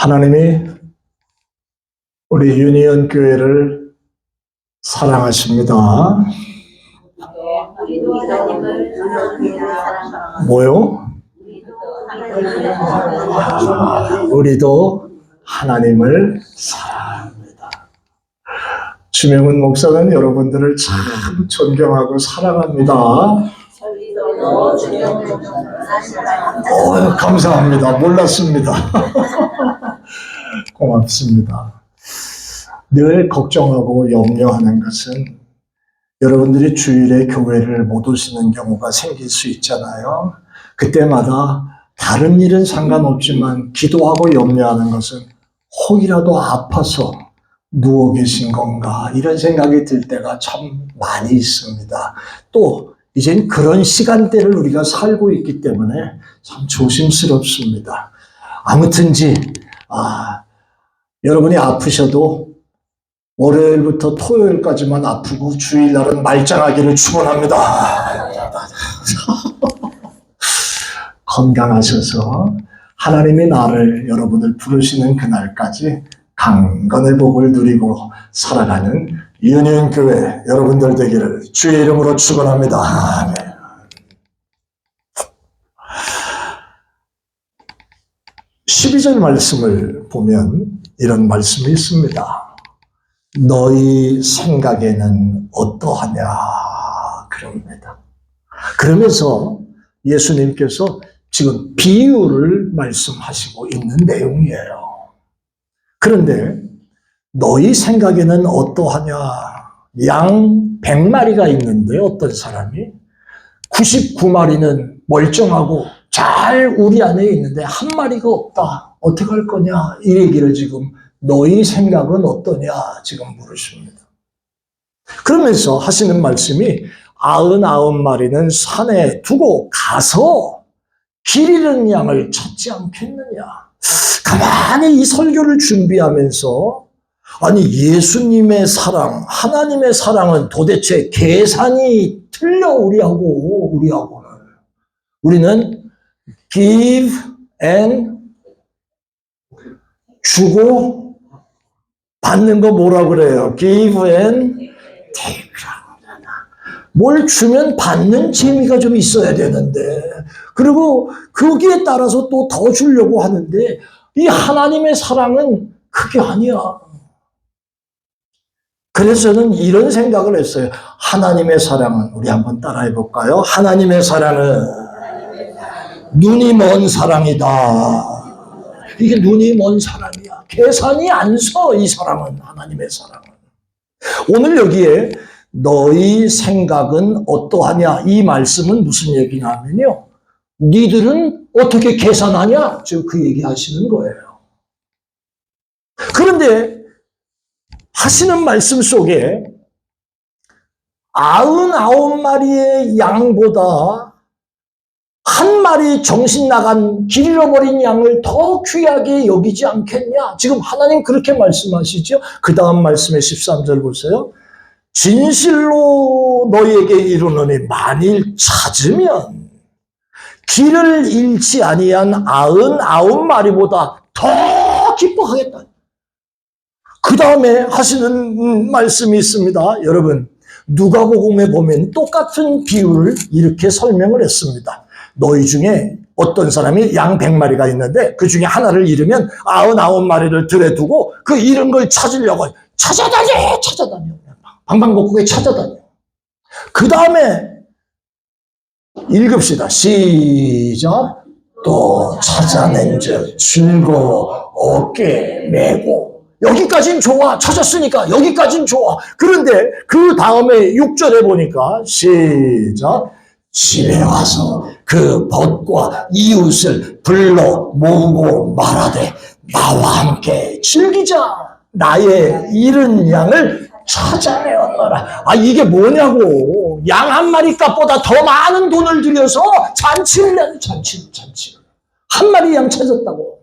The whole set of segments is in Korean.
하나님이 우리 유니온 교회를 사랑하십니다. 뭐요? 우리도 하나님을 사랑합니다. 주명훈 목사는 여러분들을 참 존경하고 사랑합니다. 감사합니다. 몰랐습니다. 고맙습니다. 늘 걱정하고 염려하는 것은 여러분들이 주일에 교회를 못 오시는 경우가 생길 수 있잖아요. 그때마다 다른 일은 상관없지만 기도하고 염려하는 것은 혹이라도 아파서 누워 계신 건가 이런 생각이 들 때가 참 많이 있습니다. 또 이젠 그런 시간대를 우리가 살고 있기 때문에 참 조심스럽습니다. 아무튼지 여러분이 아프셔도 월요일부터 토요일까지만 아프고 주일날은 말짱하기를 축원합니다. 건강하셔서 하나님이 나를 여러분을 부르시는 그날까지 강건의 복을 누리고 살아가는 유니온 교회 여러분들 되기를 주의 이름으로 축원합니다. 아멘. 12절 말씀을 보면 이런 말씀이 있습니다. 너희 생각에는 어떠하냐 그럽니다. 그러면서 예수님께서 지금 비유를 말씀하시고 있는 내용이에요. 그런데 너희 생각에는 어떠하냐? 양 100마리가 있는데 어떤 사람이 99마리는 멀쩡하고 잘 우리 안에 있는데 한 마리가 없다. 어떻게 할 거냐? 이 얘기를 지금 너희 생각은 어떠냐? 지금 물으십니다. 그러면서 하시는 말씀이 99마리는 산에 두고 가서 길 잃은 양을 찾지 않겠느냐? 가만히 이 설교를 준비하면서 아니 예수님의 사랑, 하나님의 사랑은 도대체 계산이 틀려 우리하고는. 우리는 give and 주고 받는 거 뭐라 그래요? give and take. 뭘 주면 받는 재미가 좀 있어야 되는데 그리고 거기에 따라서 또 더 주려고 하는데 이 하나님의 사랑은 그게 아니야. 그래서 저는 이런 생각을 했어요. 하나님의 사랑은 우리 한번 따라해 볼까요? 하나님의 사랑은 눈이 먼 사랑이다. 이게 눈이 먼 사랑이야. 계산이 안 서 이 사랑은 하나님의 사랑은. 오늘 여기에 너희 생각은 어떠하냐 이 말씀은 무슨 얘기냐면요. 니들은 어떻게 계산하냐? 지금 그 얘기 하시는 거예요. 그런데 하시는 말씀 속에 99마리의 양보다 한 마리 정신 나간 길 잃어버린 양을 더 귀하게 여기지 않겠냐? 지금 하나님 그렇게 말씀하시죠? 그 다음 말씀의 13절 보세요. 진실로 너희에게 이르노니 만일 찾으면 길을 잃지 아니한 99마리보다 더 기뻐하겠다. 그 다음에 하시는 말씀이 있습니다. 여러분 누가복음에 보면 똑같은 비유를 이렇게 설명을 했습니다. 너희 중에 어떤 사람이 양 100마리가 있는데 그 중에 하나를 잃으면 99마리를 들에 두고 그 잃은 걸 찾으려고 찾아다녀 방방곡곡에 찾아다녀. 그 다음에 읽읍시다. 시작. 또 찾아낸즉 즐거워 어깨 메고. 여기까지는 좋아. 찾았으니까 여기까지는 좋아. 그런데 그 다음에 6절에 보니까 시작. 집에 와서 그 벗과 이웃을 불러 모으고 말하되 나와 함께 즐기자. 나의 잃은 양을 찾아내었노라. 이게 뭐냐고. 양 한 마리 값보다 더 많은 돈을 들여서 잔치를 내는 잔치. 한 마리 양 찾았다고.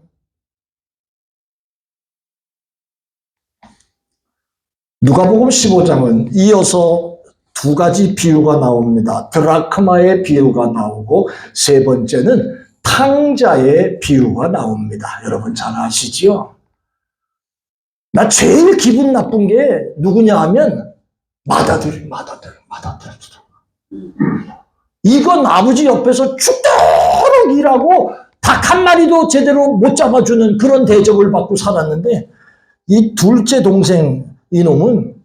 누가복음 15장은 이어서 두 가지 비유가 나옵니다. 드라크마의 비유가 나오고 세 번째는 탕자의 비유가 나옵니다. 여러분 잘 아시지요? 나 제일 기분 나쁜 게 누구냐 하면 맏아들. 이건 아버지 옆에서 죽도록 일하고 닭 한 마리도 제대로 못 잡아주는 그런 대접을 받고 살았는데, 이 둘째 동생 이놈은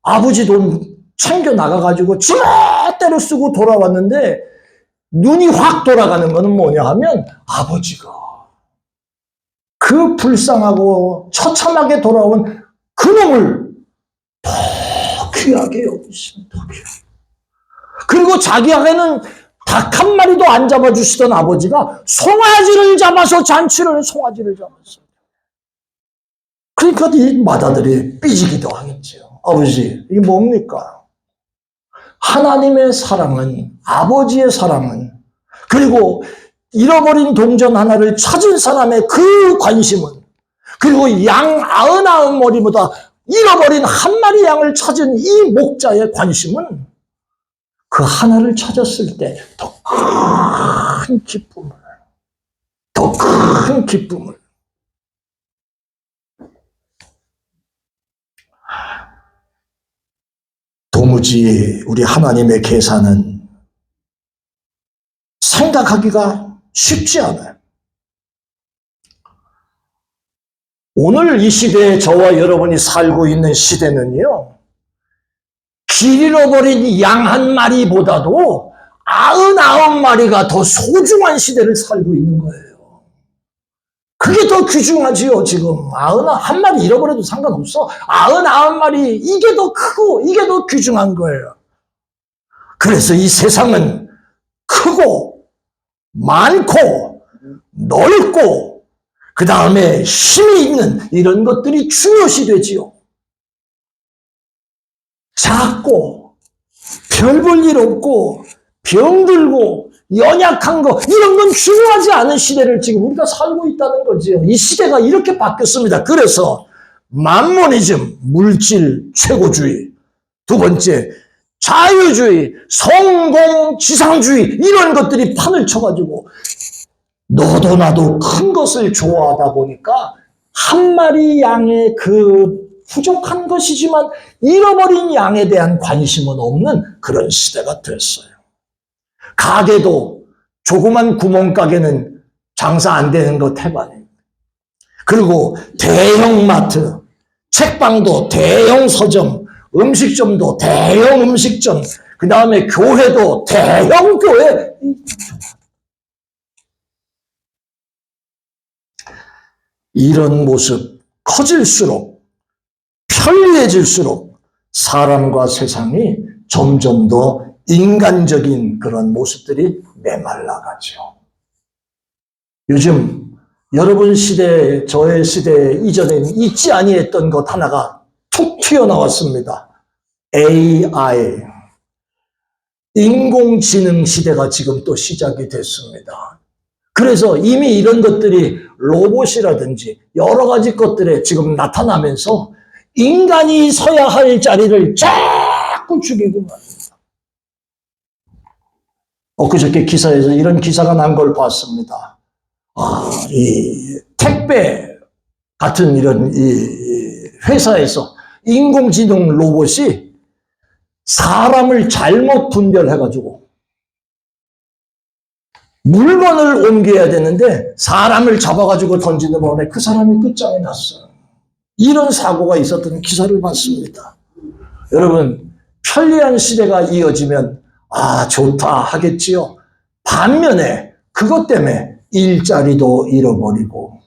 아버지 돈 챙겨 나가가지고 지멋대로 쓰고 돌아왔는데, 눈이 확 돌아가는 거는 뭐냐 하면 아버지가 그 불쌍하고 처참하게 돌아온 그놈을 더 귀하게 여기십니다. 그리고 자기에게는 닭 한 마리도 안 잡아주시던 아버지가 송아지를 잡아서 송아지를 잡았어요. 그러니까 이 맏아들이 삐지기도 하겠죠. 아버지, 이게 뭡니까? 하나님의 사랑은, 아버지의 사랑은, 그리고 잃어버린 동전 하나를 찾은 사람의 그 관심은, 그리고 양 99마리보다 잃어버린 한 마리 양을 찾은 이 목자의 관심은 그 하나를 찾았을 때 더 큰 기쁨을. 도무지 우리 하나님의 계산은 생각하기가 쉽지 않아요. 오늘 이 시대에 저와 여러분이 살고 있는 시대는요, 길 잃어버린 양 한 마리보다도 99마리가 더 소중한 시대를 살고 있는 거예요. 그게 더 귀중하지요, 지금. 한 마리 잃어버려도 상관없어. 99마리, 이게 더 크고, 이게 더 귀중한 거예요. 그래서 이 세상은 크고, 많고, 넓고, 그 다음에 힘이 있는 이런 것들이 중요시 되지요. 작고, 별 볼 일 없고, 병들고, 연약한 거, 이런 건 중요하지 않은 시대를 지금 우리가 살고 있다는 거지요. 이 시대가 이렇게 바뀌었습니다. 그래서 만모니즘, 물질 최고주의. 두 번째, 자유주의, 성공, 지상주의, 이런 것들이 판을 쳐가지고 너도 나도 큰 것을 좋아하다 보니까 한 마리 양의 그 부족한 것이지만 잃어버린 양에 대한 관심은 없는 그런 시대가 됐어요. 가게도 조그만 구멍가게는 장사 안 되는 거 태반이에요. 그리고 대형 마트, 책방도 대형 서점, 음식점도 대형 음식점, 그 다음에 교회도 대형 교회. 이런 모습 커질수록, 편리해질수록 사람과 세상이 점점 더 인간적인 그런 모습들이 메말라가죠. 요즘 여러분 시대, 저의 시대 이전에는 있지 아니했던 것 하나가 툭 튀어나왔습니다. AI. 인공지능 시대가 지금 또 시작이 됐습니다. 그래서 이미 이런 것들이 로봇이라든지 여러 가지 것들에 지금 나타나면서 인간이 서야 할 자리를 자꾸 죽이고 말입니다. 엊그저께 기사에서 이런 기사가 난 걸 봤습니다. 이 택배 같은 이런 이 회사에서 인공지능 로봇이 사람을 잘못 분별해가지고 물건을 옮겨야 되는데 사람을 잡아가지고 던지는 바람에 그 사람이 끝장이 났어요. 이런 사고가 있었던 기사를 봤습니다. 여러분, 편리한 시대가 이어지면 좋다 하겠지요. 반면에 그것 때문에 일자리도 잃어버리고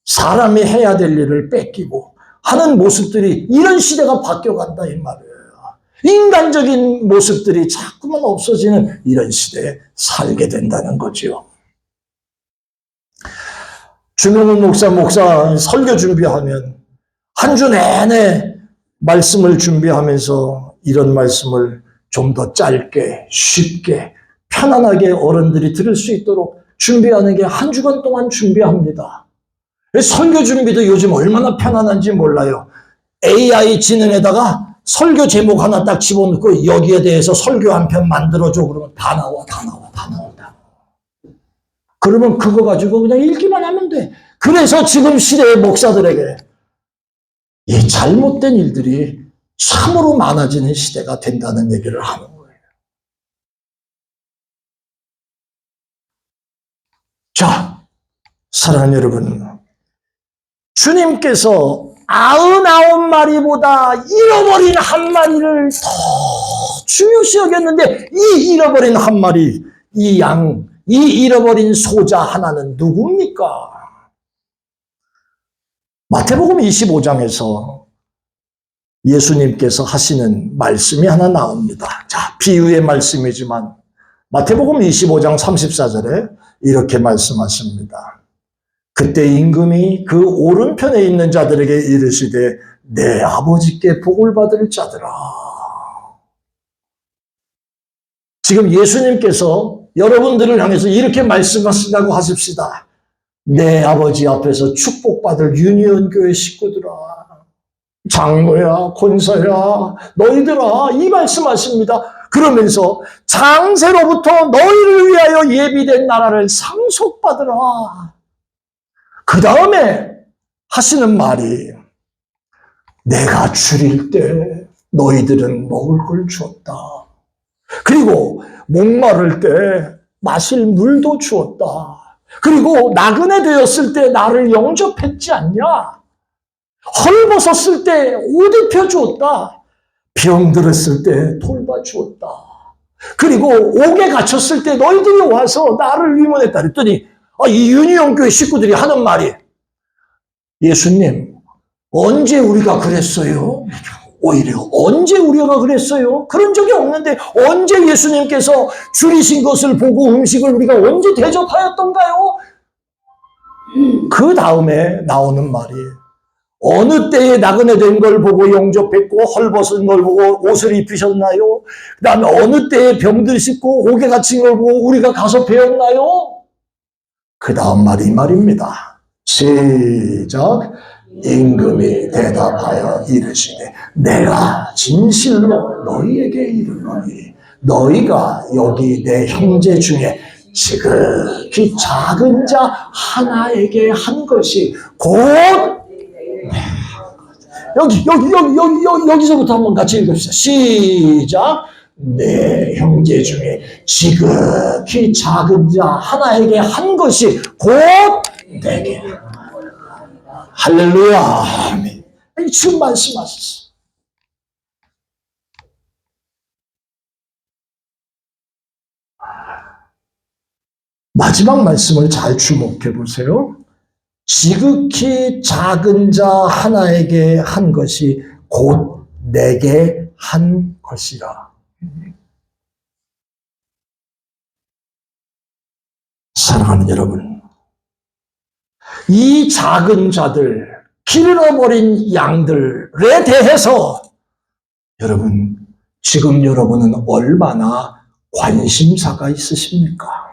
사람이 해야 될 일을 뺏기고 하는 모습들이, 이런 시대가 바뀌어간다 이 말이에요. 인간적인 모습들이 자꾸만 없어지는 이런 시대에 살게 된다는 거죠. 주명훈 목사 설교 준비하면 한 주 내내 말씀을 준비하면서 이런 말씀을 좀 더 짧게, 쉽게, 편안하게 어른들이 들을 수 있도록 준비하는 게 한 주간 동안 준비합니다. 설교 준비도 요즘 얼마나 편안한지 몰라요. AI 지능에다가 설교 제목 하나 딱 집어넣고 여기에 대해서 설교 한 편 만들어줘 그러면 다 나와. 그러면 그거 가지고 그냥 읽기만 하면 돼. 그래서 지금 시대의 목사들에게 이 잘못된 일들이 참으로 많아지는 시대가 된다는 얘기를 하는 거예요. 자, 사랑하는 여러분, 주님께서 99마리보다 잃어버린 한 마리를 더 중요시 여겼는데, 이 잃어버린 한 마리, 이 양, 이 잃어버린 소자 하나는 누굽니까? 마태복음 25장에서 예수님께서 하시는 말씀이 하나 나옵니다. 자, 비유의 말씀이지만 마태복음 25장 34절에 이렇게 말씀하십니다. 그때 임금이 그 오른편에 있는 자들에게 이르시되 내 아버지께 복을 받을 자들아. 지금 예수님께서 여러분들을 향해서 이렇게 말씀하신다고 하십시다. 내 아버지 앞에서 축복받을 유니온 교회 식구들아, 장로야, 권사야, 너희들아, 이 말씀하십니다. 그러면서 장세로부터 너희를 위하여 예비된 나라를 상속받으라. 그 다음에 하시는 말이 내가 줄일 때 너희들은 먹을 걸 주었다. 그리고 목마를 때 마실 물도 주었다. 그리고 나그네 되었을 때 나를 영접했지 않냐? 헐벗었을 때 옷 입혀주었다. 병들었을 때 돌봐주었다. 그리고 옥에 갇혔을 때 너희들이 와서 나를 위문했다. 그랬더니 이 유니온교회 식구들이 하는 말이 예수님, 언제 우리가 그랬어요? 오히려 언제 우리가 그랬어요? 그런 적이 없는데 언제 예수님께서 줄이신 것을 보고 음식을 우리가 언제 대접하였던가요? 그 다음에 나오는 말이 어느 때에 나그네 된 걸 보고 영접했고 헐벗은 걸 보고 옷을 입히셨나요? 그 다음에 어느 때에 병들 씻고 옥에 갇힌 걸 보고 우리가 가서 배웠나요? 그 다음 말이 이 말입니다. 시작. 임금이 대답하여 이르시되 내가 진실로 너희에게 이르노니 너희가 여기 내 형제 중에 지극히 작은 자 하나에게 한 것이 곧 여기서부터 한번 같이 읽읍시다. 시작. 내 형제 중에 지극히 작은 자 하나에게 한 것이 곧 내게. 할렐루야. 아멘. 지금 말씀하셨어. 마지막 말씀을 잘 주목해 보세요. 지극히 작은 자 하나에게 한 것이 곧 내게 한 것이라. 사랑하는 여러분, 이 작은 자들, 길 잃어버린 양들에 대해서 여러분, 지금 여러분은 얼마나 관심사가 있으십니까?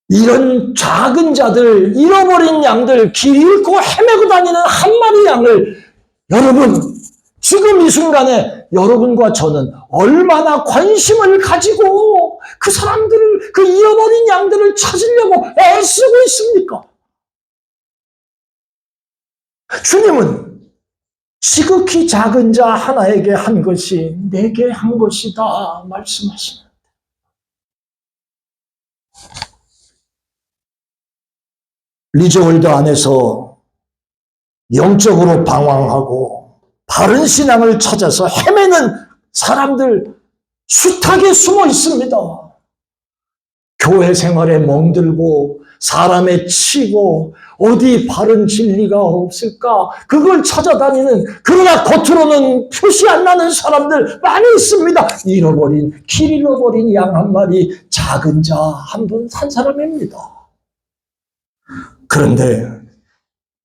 이런 작은 자들, 잃어버린 양들, 길 잃고 헤매고 다니는 한 마리 양을 여러분, 지금 이 순간에 여러분과 저는 얼마나 관심을 가지고 그 사람들을, 그 잃어버린 양들을 찾으려고 애쓰고 있습니까? 주님은 지극히 작은 자 하나에게 한 것이 내게 한 것이다 말씀하십니다. 리저월드 안에서 영적으로 방황하고 바른 신앙을 찾아서 헤매는 사람들 숱하게 숨어 있습니다. 교회 생활에 멍들고 사람에 치고 어디 바른 진리가 없을까 그걸 찾아다니는, 그러나 겉으로는 표시 안 나는 사람들 많이 있습니다. 길 잃어버린 양 한 마리, 작은 자 한 분 산 사람입니다. 그런데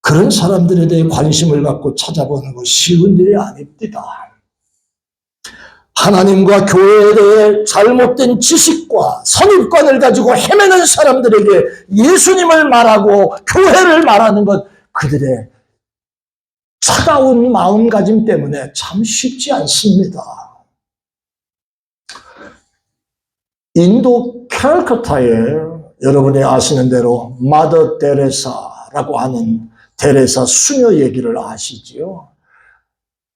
그런 사람들에 대해 관심을 갖고 찾아보는 건 쉬운 일이 아닙니다. 하나님과 교회에 대해 잘못된 지식과 선입관을 가지고 헤매는 사람들에게 예수님을 말하고 교회를 말하는 것, 그들의 차가운 마음가짐 때문에 참 쉽지 않습니다. 인도 캘커타에 여러분이 아시는 대로 마더 데레사라고 하는 데레사 수녀 얘기를 아시지요?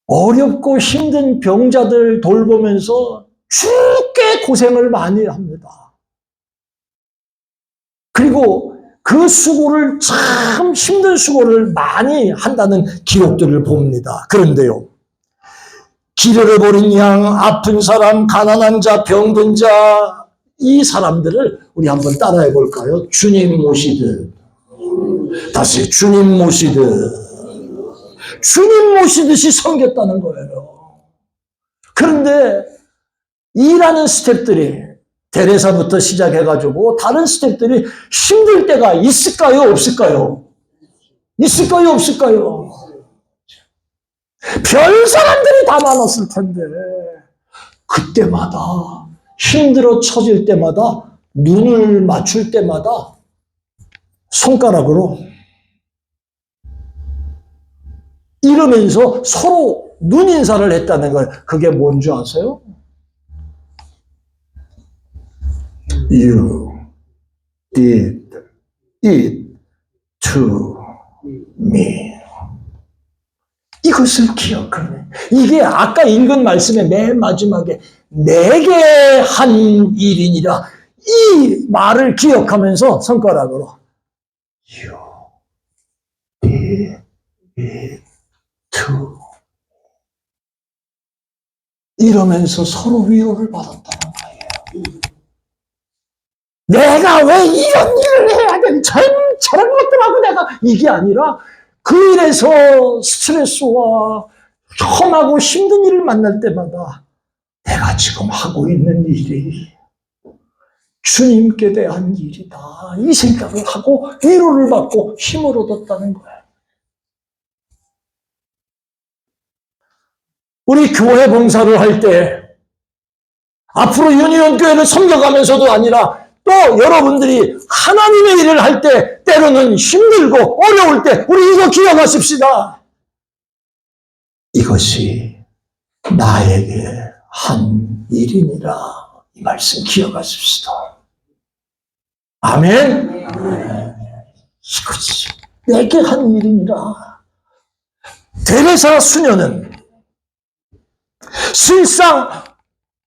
어렵고 힘든 병자들 돌보면서 죽게 고생을 많이 합니다. 그리고 그 수고를 참 힘든 수고를 많이 한다는 기록들을 봅니다. 그런데요, 길 잃어버린 양, 아픈 사람, 가난한 자, 병든 자, 이 사람들을 우리 한번 따라해 볼까요? 주님 모시듯. 다시 주님 모시듯. 주님 모시듯이 섬겼다는 거예요. 그런데 일하는 스텝들이 데레사부터 시작해가지고 다른 스텝들이 힘들 때가 있을까요? 없을까요? 있을까요? 없을까요? 별 사람들이 다 많았을 텐데 그때마다 힘들어 처질 때마다 눈을 맞출 때마다 손가락으로 이러면서 서로 눈인사를 했다는 거예요. 그게 뭔지 아세요? You did it to me. 이것을 기억하네. 이게 아까 읽은 말씀의 맨 마지막에 내게 한 일이니라. 이 말을 기억하면서 손가락으로 You did it to 이러면서 서로 위로를 받았다는 거예요. 내가 왜 이런 일을 해야 되는 저런 것들하고 내가 이게 아니라 그 일에서 스트레스와 험하고 힘든 일을 만날 때마다 내가 지금 하고 있는 일이 주님께 대한 일이다. 이 생각을 하고 위로를 받고 힘을 얻었다는 거예요. 우리 교회 봉사를 할 때 앞으로 유니온 교회를 섬겨가면서도 아니라 또 여러분들이 하나님의 일을 할 때 때로는 힘들고 어려울 때 우리 이거 기억하십시다. 이것이 나에게 한 일이니라. 이 말씀 기억하십시다. 아멘? 이것이 내게 한 일이니라. 데레사 수녀는 실상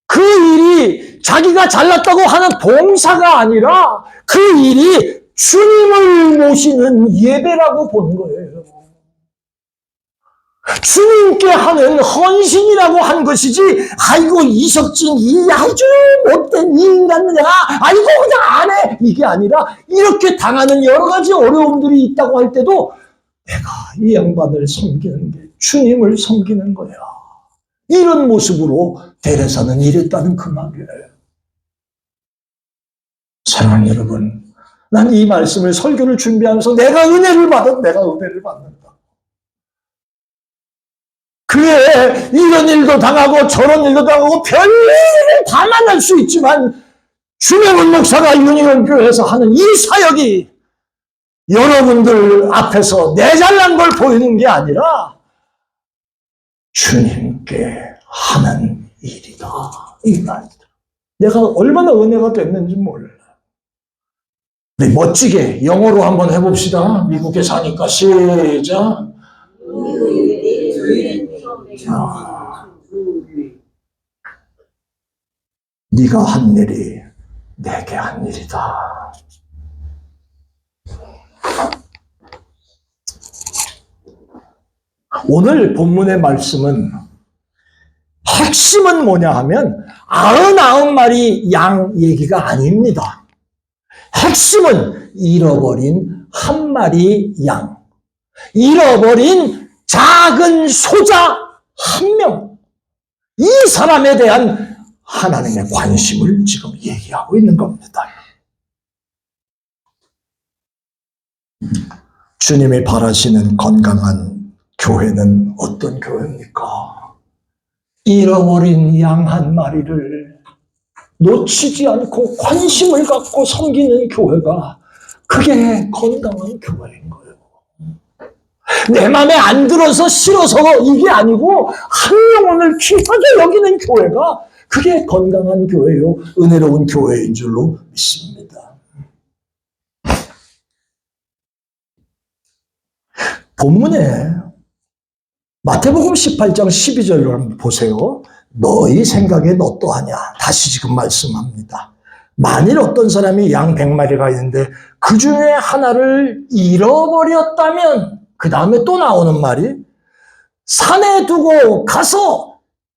그 일이 자기가 잘났다고 하는 봉사가 아니라 그 일이 주님을 모시는 예배라고 본 거예요. 주님께 하는 헌신이라고 한 것이지, 아이고 이석진 이 아주 못된 이 인간은 내가 아이고 그냥 안 해, 이게 아니라 이렇게 당하는 여러 가지 어려움들이 있다고 할 때도 내가 이 양반을 섬기는 게 주님을 섬기는 거야. 이런 모습으로 데레사는 이랬다는 그 말이에요. 사랑하는 여러분, 난 이 말씀을 설교를 준비하면서 내가 은혜를 받는다. 그래, 이런 일도 당하고 저런 일도 당하고 별일을 다 만날 수 있지만 주명훈 목사가 유니온 교회에서 하는 이 사역이 여러분들 앞에서 내 잘난 걸 보이는 게 아니라 주님께 하는 일이다. 이 말이다. 내가 얼마나 은혜가 됐는지 몰라. 우리 멋지게 영어로 한번 해봅시다. 미국에 사니까 시작. 네가 한 일이 내게 한 일이다. 오늘 본문의 말씀은 핵심은 뭐냐 하면 99마리 양 얘기가 아닙니다. 핵심은 잃어버린 한 마리 양, 잃어버린 작은 소자 한 명, 이 사람에 대한 하나님의 관심을 지금 얘기하고 있는 겁니다. 주님이 바라시는 건강한 교회는 어떤 교회입니까? 잃어버린 양 한 마리를 놓치지 않고 관심을 갖고 섬기는 교회가, 그게 건강한 교회인 거예요. 내 마음에 안 들어서 싫어서 이게 아니고 한 영혼을 귀하게 여기는 교회가, 그게 건강한 교회요, 은혜로운 교회인 줄로 믿습니다. 본문에 마태복음 18장 12절로 한번 보세요. 너희 생각엔 어떠하냐? 다시 지금 말씀합니다. 만일 어떤 사람이 양 100마리가 있는데 그 중에 하나를 잃어버렸다면, 그 다음에 또 나오는 말이, 산에 두고 가서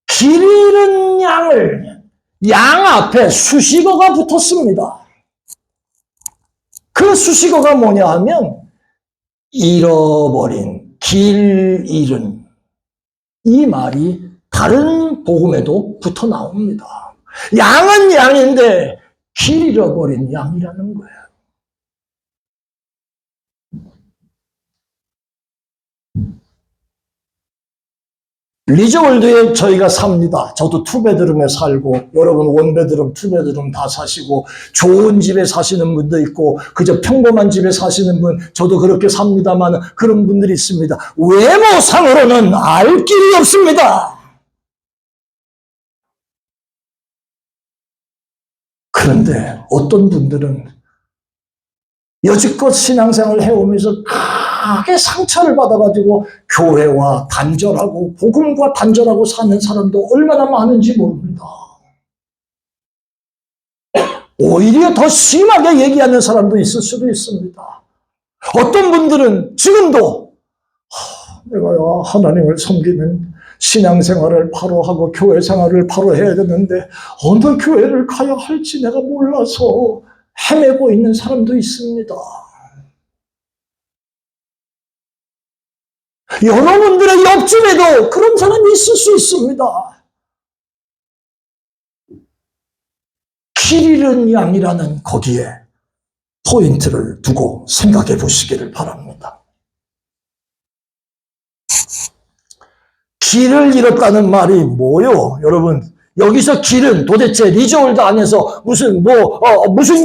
길 잃은 양을, 양 앞에 수식어가 붙었습니다. 그 수식어가 뭐냐 하면 잃어버린, 길 잃은, 이 말이 다른 복음에도 붙어 나옵니다. 양은 양인데 길 잃어버린 양이라는 거예요. 리저월드에 저희가 삽니다. 저도 투베드룸에 살고, 여러분 원베드룸, 투베드룸 다 사시고, 좋은 집에 사시는 분도 있고, 그저 평범한 집에 사시는 분, 저도 그렇게 삽니다만 그런 분들이 있습니다. 외모상으로는 알 길이 없습니다. 그런데 어떤 분들은 여지껏 신앙생활을 해오면서 크게 상처를 받아가지고 교회와 단절하고 복음과 단절하고 사는 사람도 얼마나 많은지 모릅니다. 오히려 더 심하게 얘기하는 사람도 있을 수도 있습니다. 어떤 분들은 지금도 내가 하나님을 섬기는 신앙생활을 바로 하고 교회 생활을 바로 해야 되는데 어느 교회를 가야 할지 내가 몰라서 헤매고 있는 사람도 있습니다. 여러분들의 옆집에도 그런 사람이 있을 수 있습니다. 길 잃은 양이라는 거기에 포인트를 두고 생각해 보시기를 바랍니다. 길을 잃었다는 말이 뭐요? 여러분, 여기서 길은 도대체 리저월드 안에서 무슨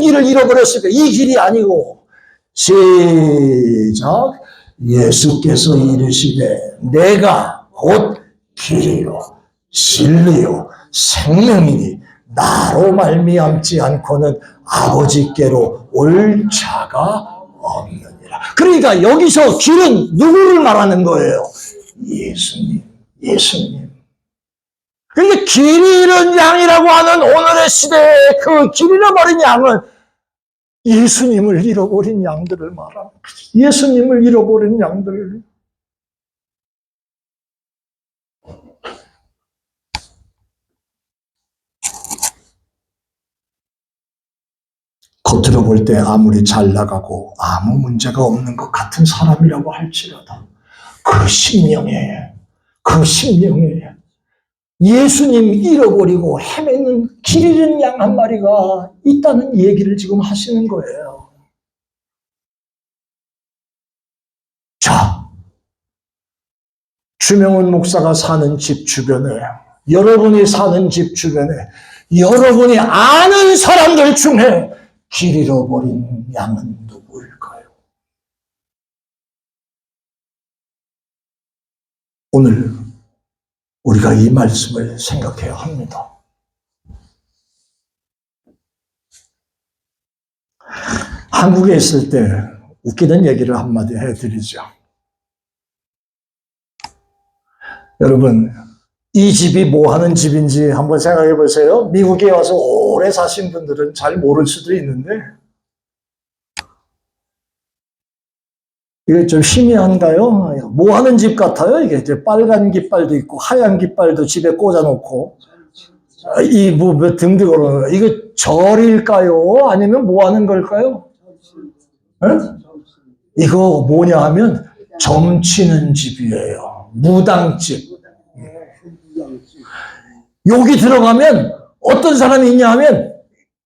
길을 잃어버렸을까? 이 길이 아니고, 시작. 예수께서 이르시되 내가 곧 길이요 진리요 생명이니 나로 말미암지 않고는 아버지께로 올 자가 없느니라. 그러니까 여기서 길은 누구를 말하는 거예요? 예수님. 그러니까 길 잃은 양이라고 하는 오늘의 시대에 그 길 잃어버린 양은 예수님을 잃어버린 양들을 말합니다. 예수님을 잃어버린 양들. 겉으로 볼 때 아무리 잘 나가고 아무 문제가 없는 것 같은 사람이라고 할지라도 그 심령에 예수님 잃어버리고 헤매는 길 잃은 양 한 마리가 있다는 얘기를 지금 하시는 거예요. 자, 주명훈 목사가 사는 집 주변에, 여러분이 사는 집 주변에, 여러분이 아는 사람들 중에 길 잃어버린 양은 누구일까요? 오늘 우리가 이 말씀을 생각해야 합니다. 한국에 있을 때 웃기는 얘기를 한마디 해드리죠. 여러분, 이 집이 뭐 하는 집인지 한번 생각해 보세요. 미국에 와서 오래 사신 분들은 잘 모를 수도 있는데, 이게 좀 희미한가요? 뭐 하는 집 같아요? 이게 이제 빨간 깃발도 있고 하얀 깃발도 집에 꽂아놓고 등등으로. 이거 절일까요? 아니면 뭐 하는 걸까요? 네? 이거 뭐냐 하면 점치는 집이에요. 무당집. 여기 들어가면 어떤 사람이 있냐 하면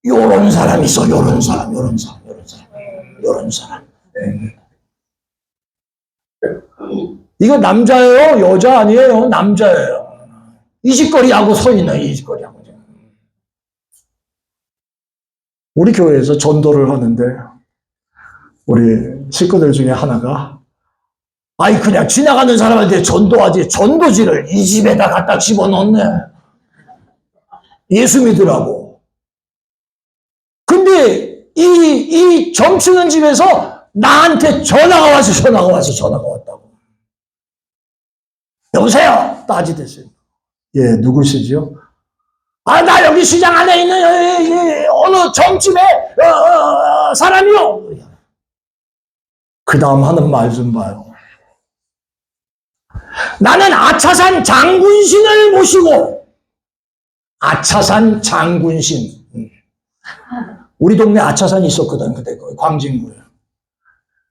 요런 사람이 있어. 요런 사람. 이거 남자예요? 여자 아니에요? 남자예요. 이짓거리하고 서 있는 이짓거리하고. 우리 교회에서 전도를 하는데 우리 식구들 중에 하나가 그냥 지나가는 사람한테 전도하지 전도지를 이 집에다 갖다 집어넣네. 예수 믿으라고. 근데 이 점치는 집에서 나한테 전화가 왔다고. 여보세요? 따지듯이. 예, 누구시죠? 나 여기 시장 안에 있는 어느 점집에 사람이요. 그 다음 하는 말 좀 봐요. 나는 아차산 장군신을 모시고, 아차산 장군신. 우리 동네 아차산이 있었거든, 그때 광진구에.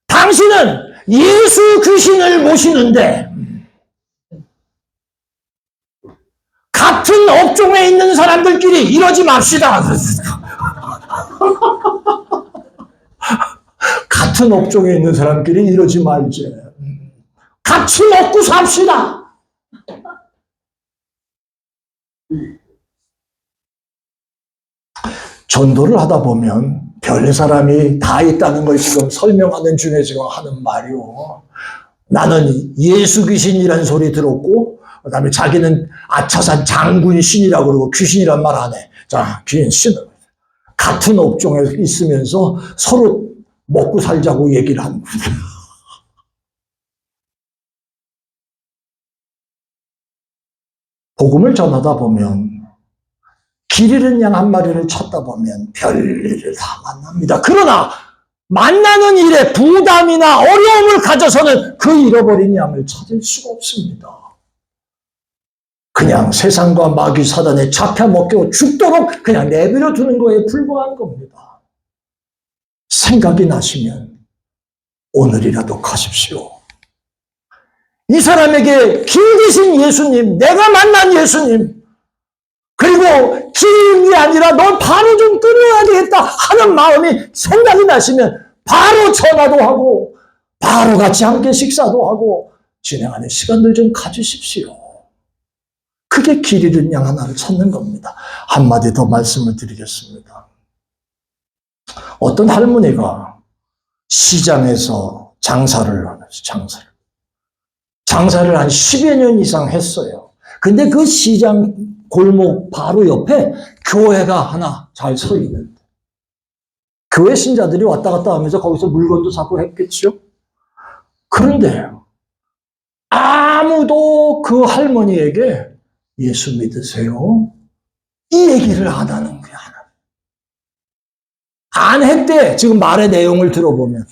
당신은 예수 귀신을 모시는데, 같은 업종에 있는 사람들끼리 이러지 맙시다. 같은 업종에 있는 사람끼리 이러지 말지. 같이 먹고 삽시다. 전도를 하다 보면 별 사람이 다 있다는 걸 지금 설명하는 중에 지금 하는 말이요. 나는 예수 귀신이라는 소리 들었고, 그 다음에 자기는 아차산 장군 신이라고 그러고 귀신이란 말 안 해. 자, 귀신. 같은 업종에 있으면서 서로 먹고 살자고 얘기를 하는 거예요. 복음을 전하다 보면 길 잃은 양 한 마리를 찾다 보면 별일을 다 만납니다. 그러나 만나는 일에 부담이나 어려움을 가져서는 그 잃어버린 양을 찾을 수가 없습니다. 그냥 세상과 마귀 사단에 잡혀먹고 죽도록 그냥 내버려 두는 거에 불과한 겁니다. 생각이 나시면 오늘이라도 가십시오. 이 사람에게 길 계신 예수님, 내가 만난 예수님, 그리고 길이 아니라 너 바로 좀 끊어야 되겠다 하는 마음이 생각이 나시면 바로 전화도 하고 바로 같이 함께 식사도 하고 진행하는 시간들 좀 가지십시오. 그게 길 잃은 양 하나를 찾는 겁니다. 한마디 더 말씀을 드리겠습니다. 어떤 할머니가 시장에서 장사를 한 10여 년 이상 했어요. 근데 그 시장 골목 바로 옆에 교회가 하나 잘 서 있는데, 교회 신자들이 왔다 갔다 하면서 거기서 물건도 사고 했겠죠? 그런데 아무도 그 할머니에게 예수 믿으세요? 이 얘기를 안 하는 거야. 안 했대, 지금 말의 내용을 들어보면.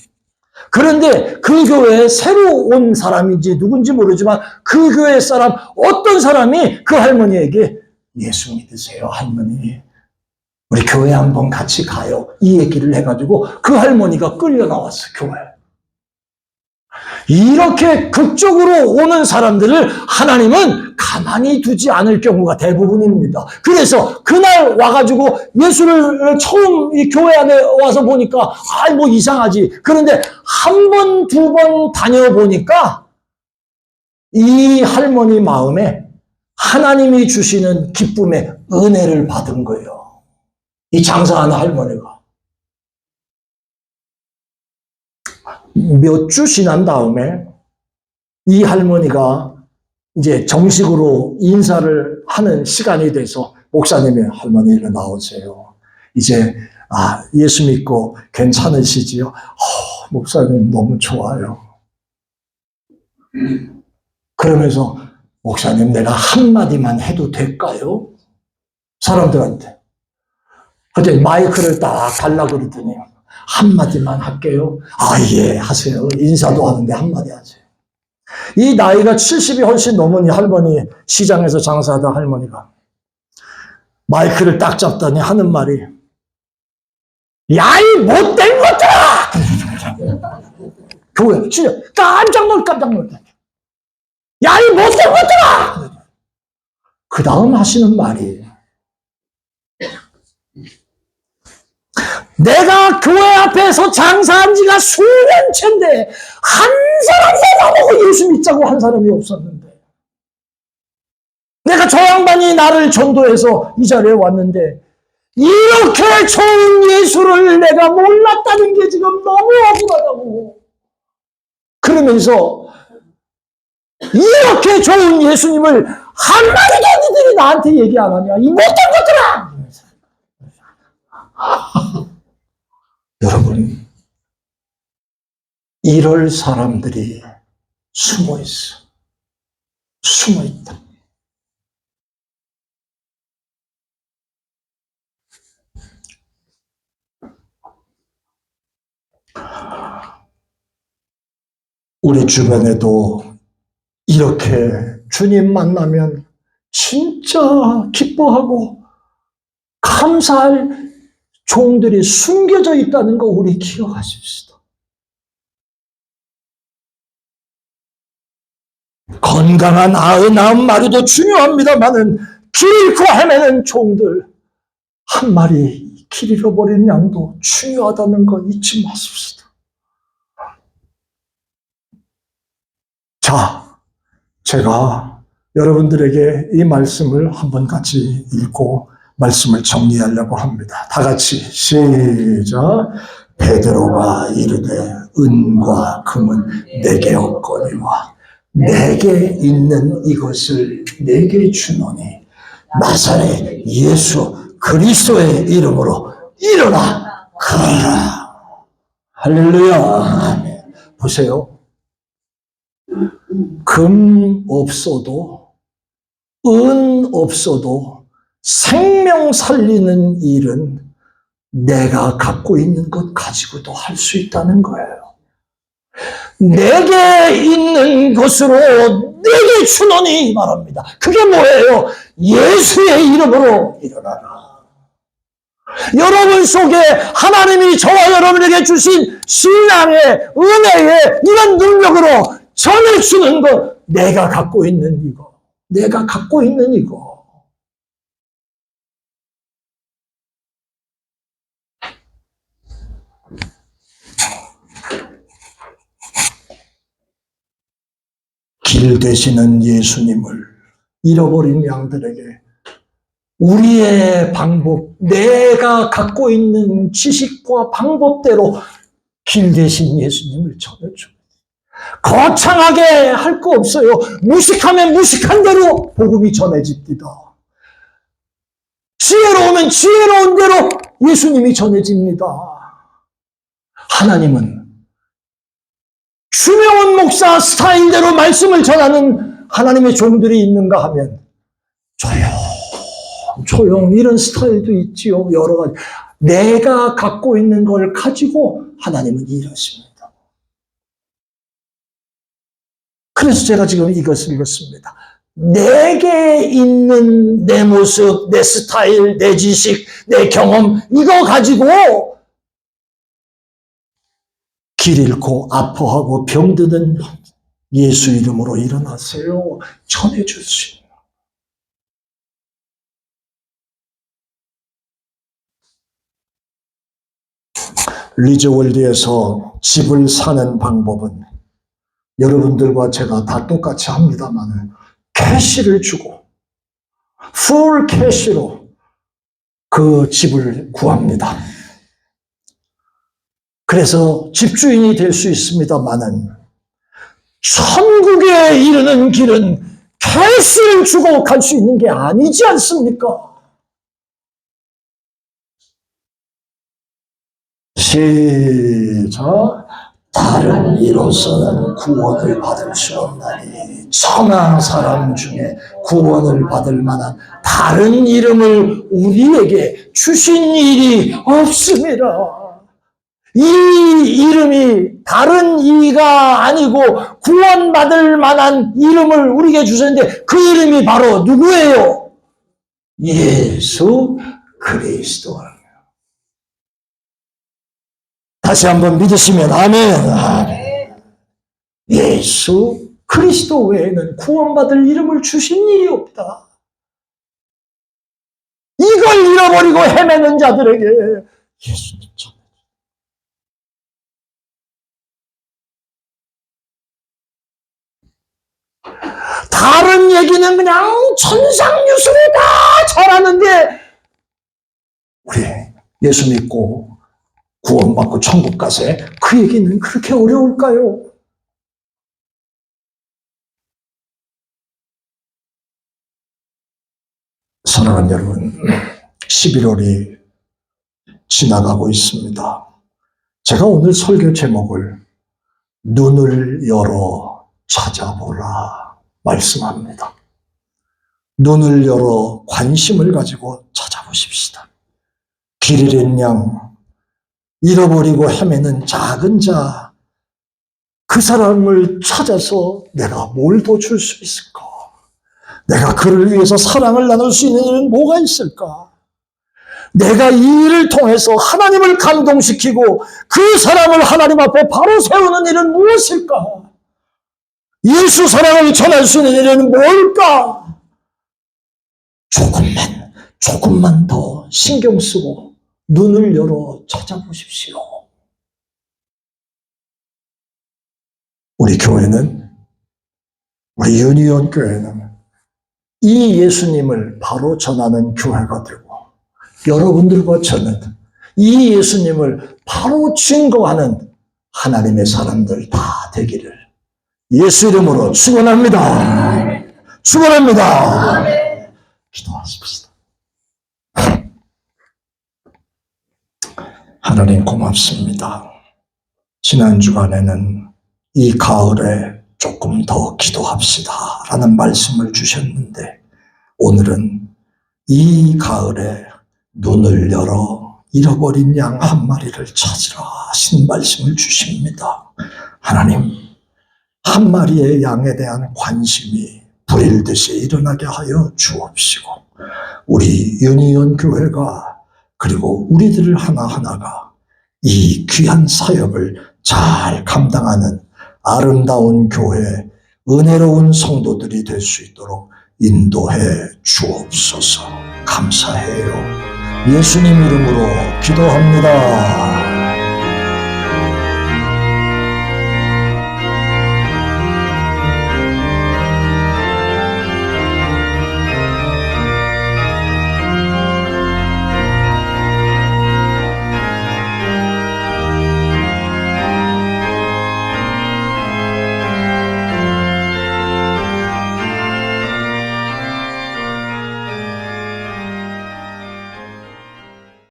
그런데 그 교회에 새로 온 사람인지 누군지 모르지만 그 교회 사람, 어떤 사람이 그 할머니에게 예수 믿으세요, 할머니. 우리 교회 한번 같이 가요. 이 얘기를 해가지고 그 할머니가 끌려 나왔어, 교회. 이렇게 극적으로 오는 사람들을 하나님은 가만히 두지 않을 경우가 대부분입니다. 그래서 그날 와가지고 예수를 처음 이 교회 안에 와서 보니까 뭐 이상하지. 그런데 한 번, 두 번 다녀보니까 이 할머니 마음에 하나님이 주시는 기쁨의 은혜를 받은 거예요. 이 장사하는 할머니가. 몇 주 지난 다음에 이 할머니가 이제 정식으로 인사를 하는 시간이 돼서 목사님이 할머니 일로 나오세요. 이제 예수 믿고 괜찮으시지요? 목사님 너무 좋아요. 그러면서 목사님 내가 한마디만 해도 될까요? 사람들한테. 그때 마이크를 딱 달라고 그러더니 한마디만 할게요. 예, 하세요. 인사도 하는데 한마디 하세요. 이 나이가 70이 훨씬 넘은 이 할머니, 시장에서 장사하던 할머니가 마이크를 딱 잡더니 하는 말이, 야, 이 못된 것들아! 교회, 진짜 깜짝 놀랐다. 야, 이 못된 것들아! 그 다음 하시는 말이, 내가 교회 앞에서 장사한 지가 수년째인데 한 사람도 나보고 예수 믿자고 한 사람이 없었는데, 내가 저 양반이 나를 전도해서 이 자리에 왔는데 이렇게 좋은 예수를 내가 몰랐다는 게 지금 너무 억울하다고. 그러면서 이렇게 좋은 예수님을 한마디도 니들이 나한테 얘기 안 하냐? 이 못된 것들아! 여러분, 이럴 사람들이 숨어 있어. 숨어 있다. 우리 주변에도 이렇게 주님 만나면 진짜 기뻐하고 감사할 종들이 숨겨져 있다는 거 우리 기억하십시다. 건강한 아흔 마리도 중요합니다만은 길 잃고 헤매는 종들 한 마리 길 잃어버린 양도 중요하다는 거 잊지 마십시다. 자, 제가 여러분들에게 이 말씀을 한번 같이 읽고 말씀을 정리하려고 합니다. 다 같이 시작. 베드로가 이르되 은과 금은 내게 없거니와 내게 있는 이것을 내게 주노니 나사렛 예수 그리스도의 이름으로 일어나 가라. 할렐루야. 보세요. 금 없어도 은 없어도 생명 살리는 일은 내가 갖고 있는 것 가지고도 할 수 있다는 거예요. 내게 있는 것으로 내게 주노니 말합니다. 그게 뭐예요? 예수의 이름으로 일어나라. 여러분 속에 하나님이 저와 여러분에게 주신 신앙의 은혜의 이런 능력으로 전해주는 것, 내가 갖고 있는 이거, 내가 갖고 있는 이거. 길 되시는 예수님을 잃어버린 양들에게 우리의 방법, 내가 갖고 있는 지식과 방법대로 길 되신 예수님을 전해줍니다. 거창하게 할 거 없어요. 무식하면 무식한 대로 복음이 전해집니다. 지혜로우면 지혜로운 대로 예수님이 전해집니다. 하나님은 주명훈 목사 스타일대로 말씀을 전하는 하나님의 종들이 있는가 하면 조용 이런 스타일도 있지요. 여러 가지. 내가 갖고 있는 걸 가지고 하나님은 일하십니다. 그래서 제가 지금 이것을 읽었습니다. 내게 있는 내 모습, 내 스타일, 내 지식, 내 경험 이거 가지고 길 잃고 아파하고 병드는 예수 이름으로 일어나세요. 전해주세요. 리즈월드에서 집을 사는 방법은 여러분들과 제가 다 똑같이 합니다만 캐시를 주고 풀 캐시로 그 집을 구합니다. 그래서 집주인이 될 수 있습니다만은 천국에 이르는 길은 캐시를 주고 갈 수 있는 게 아니지 않습니까? 시작. 다른 이로서는 구원을 받을 수 없나니 천하 사람 중에 구원을 받을 만한 다른 이름을 우리에게 주신 일이 없습니다. 이 이름이 다른 이가 아니고 구원받을 만한 이름을 우리에게 주셨는데 그 이름이 바로 누구예요? 예수 그리스도. 다시 한번 믿으시면 아멘. 아멘. 예수 그리스도 외에는 구원받을 이름을 주신 일이 없다. 이걸 잃어버리고 헤매는 자들에게 예수님 참. 다른 얘기는 그냥 천상유수로 다 잘하는데 우리 예수 믿고 구원받고 천국 가세 그 얘기는 그렇게 어려울까요? 사랑하는 여러분, 11월이 지나가고 있습니다. 제가 오늘 설교 제목을 눈을 열어 찾아보라 말씀합니다. 눈을 열어 관심을 가지고 찾아보십시다. 길 잃은 양, 잃어버리고 헤매는 작은 자, 그 사람을 찾아서 내가 뭘 더 줄 수 있을까? 내가 그를 위해서 사랑을 나눌 수 있는 일은 뭐가 있을까? 내가 이 일을 통해서 하나님을 감동시키고 그 사람을 하나님 앞에 바로 세우는 일은 무엇일까? 예수 사랑을 전할 수 있는 일은 뭘까? 조금만 더 신경 쓰고 눈을 열어 찾아보십시오. 우리 교회는, 우리 유니온 교회는 이 예수님을 바로 전하는 교회가 되고, 여러분들과 저는 이 예수님을 바로 증거하는 하나님의 사람들 다 되기를 예수 이름으로 축원합니다. 축원합니다. 기도하십시다. 하나님 고맙습니다. 지난 주간에는 이 가을에 조금 더 기도합시다 라는 말씀을 주셨는데, 오늘은 이 가을에 눈을 열어 잃어버린 양 한 마리를 찾으라 하신 말씀을 주십니다. 하나님, 한 마리의 양에 대한 관심이 불일듯이 일어나게 하여 주옵시고, 우리 유니온 교회가 그리고 우리들 하나하나가 이 귀한 사역을 잘 감당하는 아름다운 교회, 은혜로운 성도들이 될 수 있도록 인도해 주옵소서. 감사해요. 예수님 이름으로 기도합니다.